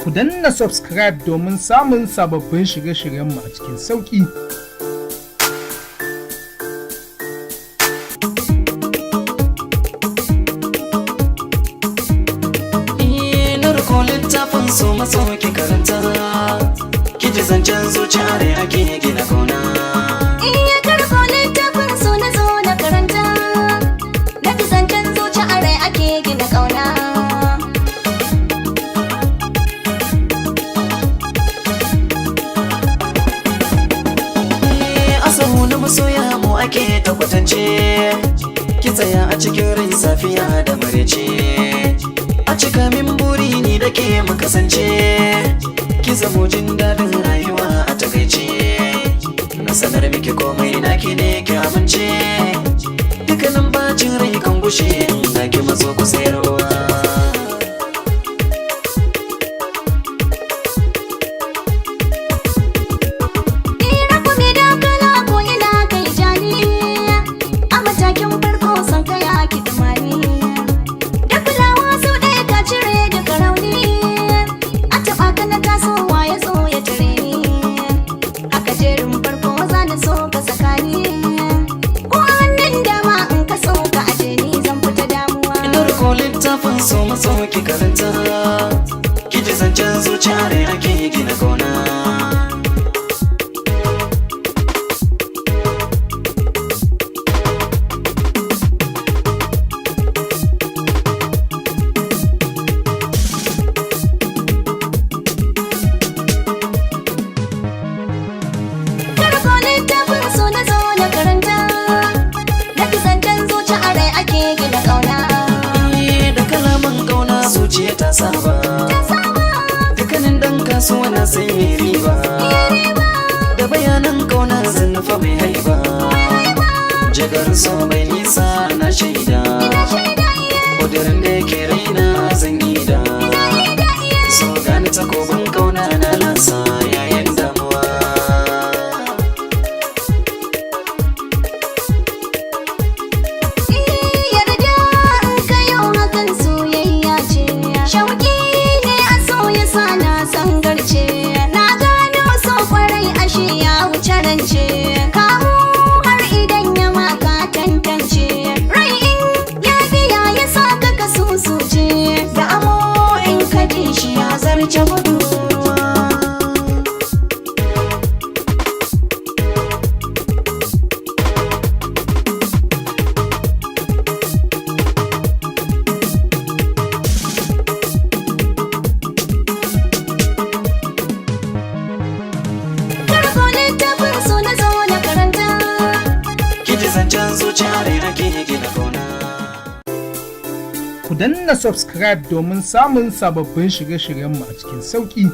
Ku danna subscribe domin samun sababbin shirye-shiryenmu a cikin sauƙi. Littafin so maso ki karanta, ki ji zancen zuciya da ake gina kauna. Iya karko littafin so na zo na karanta, na ji zancen zuciya da ake gina kauna. Asahu na masoya mu ake ta kwatance, ki tsaya a cikin rai safiya da marece. A cika min buri ni da ke mu kasance, ki zamo jin daɗin rayuwa a takaice. Na sanar miki komai naki ne ki amince, dukkanin bacin rai kan gushe na ki mazo ku sayarwa. Littafin so maso ki karanta, ki ji zancen zuciya da ake gina kauna. Karko littafin so na zo na karanta, na ji zancen zuciya da ake gina kauna. Zuciya ta saba, dukkanin dan kasuwa na sai mai riba, da bayanan kauna zan nufa mai haiba. Jagar so mai nisa na shaida, kudurin da yake raina zan yi da. So gani takobin kauna na lasa yayin damuwa. Zancen zuciya da ake gina kauna. Ku danna subscribe domin samun sababbin shirye-shiryenmu a cikin sauƙi.